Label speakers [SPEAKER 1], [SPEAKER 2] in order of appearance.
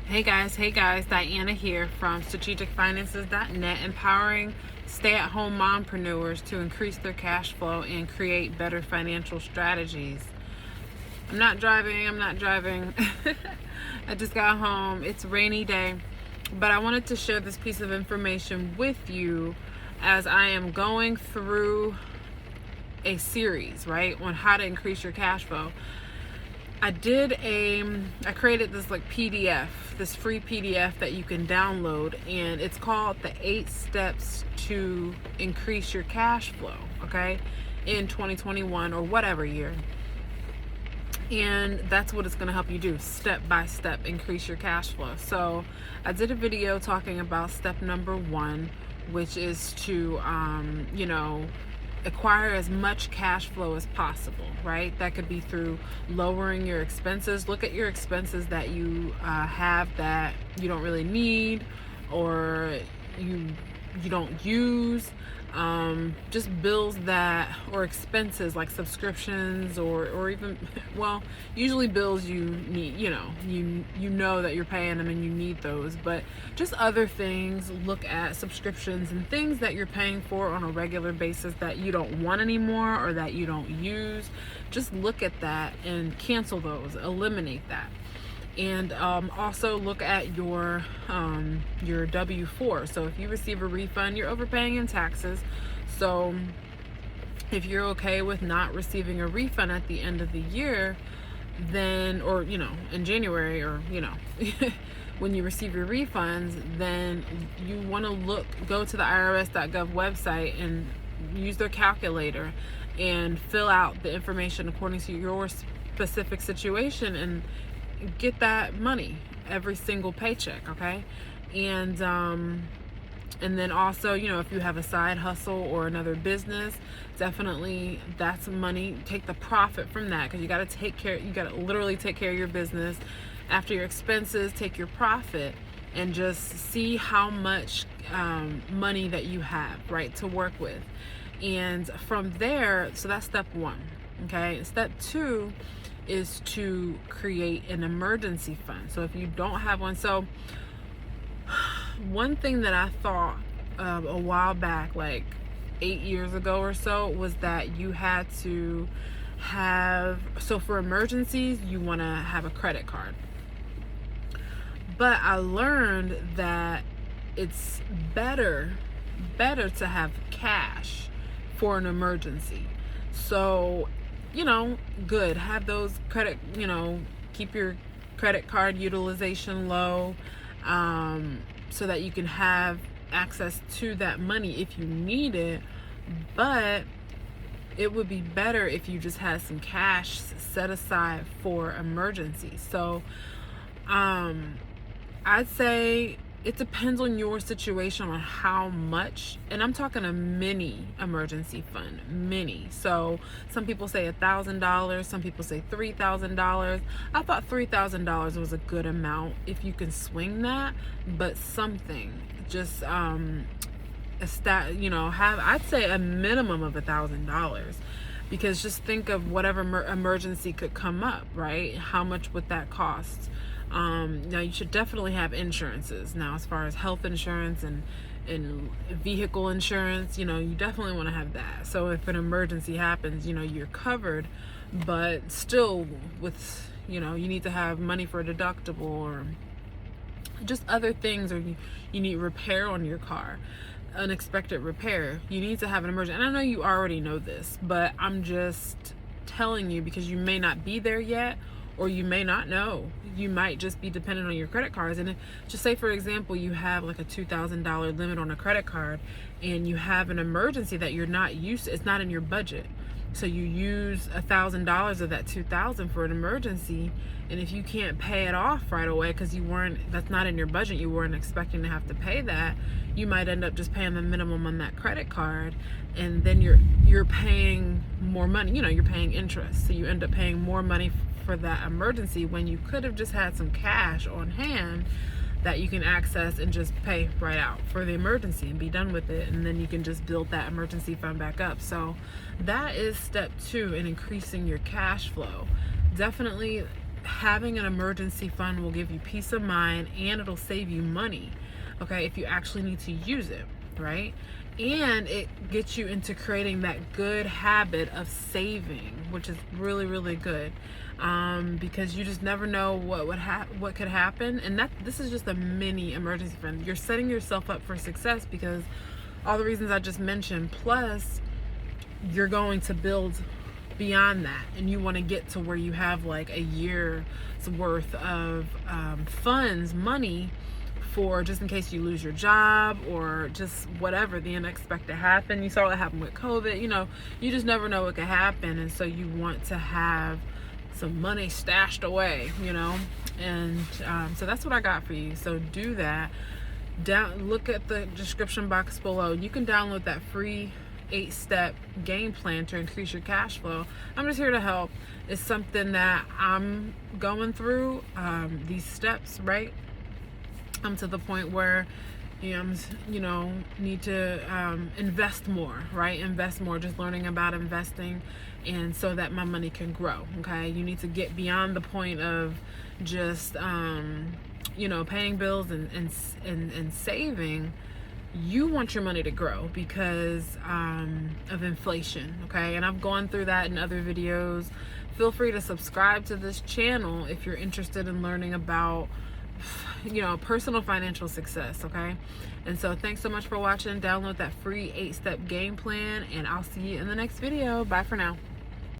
[SPEAKER 1] Hey guys, Diana here from strategicfinances.net, empowering stay-at-home mompreneurs to increase their cash flow and create better financial strategies. I'm not driving. I just got home. It's a rainy day, but I wanted to share this piece of information with you as I am going through a series, right, on how to increase your cash flow. I created this PDF, this free PDF that you can download, and it's called the 8 Steps to Increase Your Cash Flow, okay, in 2021 or whatever year. And that's what it's going to help you do, step by step, increase your cash flow. So I did a video talking about step number 1, which is to, acquire as much cash flow as possible, right? That could be through lowering your expenses. Look at your expenses that you have that you don't really need or you don't use. Just bills that, or expenses like subscriptions or even, well, usually bills you need, you know that you're paying them and you need those, but just other things. Look at subscriptions and things that you're paying for on a regular basis that you don't want anymore or that you don't use. Just look at that and cancel those, eliminate that. And also look at your W-4. So if you receive a refund, you're overpaying in taxes. So if you're okay with not receiving a refund at the end of the year, then, or in January, or when you receive your refunds, then you want to go to the irs.gov website and use their calculator and fill out the information according to your specific situation and get that money every single paycheck, okay? And then also, if you have a side hustle or another business, definitely that's money. Take the profit from that, because you got to literally take care of your business. After your expenses, take your profit and just see how much money that you have, right, to work with. And from there, so that's step 1, okay? Step 2 is to create an emergency fund. So if you don't have one, so one thing that I thought a while back, like 8 years ago or so, was that you had to have, so for emergencies, you want to have a credit card. But I learned that it's better to have cash for an emergency. So good. Have those keep your credit card utilization low, so that you can have access to that money if you need it. But it would be better if you just had some cash set aside for emergencies. So, I'd say it depends on your situation on how much, and I'm talking a mini emergency fund, mini. So some people say $1,000, some people say $3,000. I thought $3,000 was a good amount if you can swing that, but something just I'd say a minimum of $1,000, because just think of whatever emergency could come up, right? How much would that cost? Now you should definitely have insurances. Now, as far as health insurance and vehicle insurance, you definitely want to have that. So if an emergency happens, you're covered, but still with, you need to have money for a deductible or just other things, or you need repair on your car, unexpected repair. You need to have an emergency. And I know you already know this, but I'm just telling you because you may not be there yet, or you may not know. You might just be dependent on your credit cards. And just say, for example, you have like a $2,000 limit on a credit card and you have an emergency that you're not used to. It's not in your budget. So you use $1,000 of that $2,000 for an emergency. And if you can't pay it off right away because that's not in your budget, you weren't expecting to have to pay that, you might end up just paying the minimum on that credit card. And then you're paying more money, you're paying interest. So you end up paying more money for that emergency when you could have just had some cash on hand that you can access and just pay right out for the emergency and be done with it, and then you can just build that emergency fund back up. So that is step 2 in increasing your cash flow. Definitely having an emergency fund will give you peace of mind, and it'll save you money, okay, if you actually need to use it, right? And it gets you into creating that good habit of saving, which is really, really good, because you just never know what could happen. And that this is just a mini emergency fund. You're setting yourself up for success because all the reasons I just mentioned, plus you're going to build beyond that, and you want to get to where you have like a year's worth of funds, money, for just in case you lose your job or just whatever the unexpected happen. You saw what happened with COVID. You just never know what could happen, and so you want to have some money stashed away, and so that's what I got for you. So do that. Look at the description box below. You can download that free 8-step game plan to increase your cash flow. I'm just here to help. It's something that I'm going through, these steps, right? I'm to the point where need to invest more, right? Invest more, just learning about investing, and so that my money can grow, okay? You need to get beyond the point of just paying bills and saving. You want your money to grow because of inflation, okay? And I've gone through that in other videos. Feel free to subscribe to this channel if you're interested in learning about personal financial success, okay? And so thanks so much for watching. Download that free 8-step game plan, and I'll see you in the next video. Bye for now.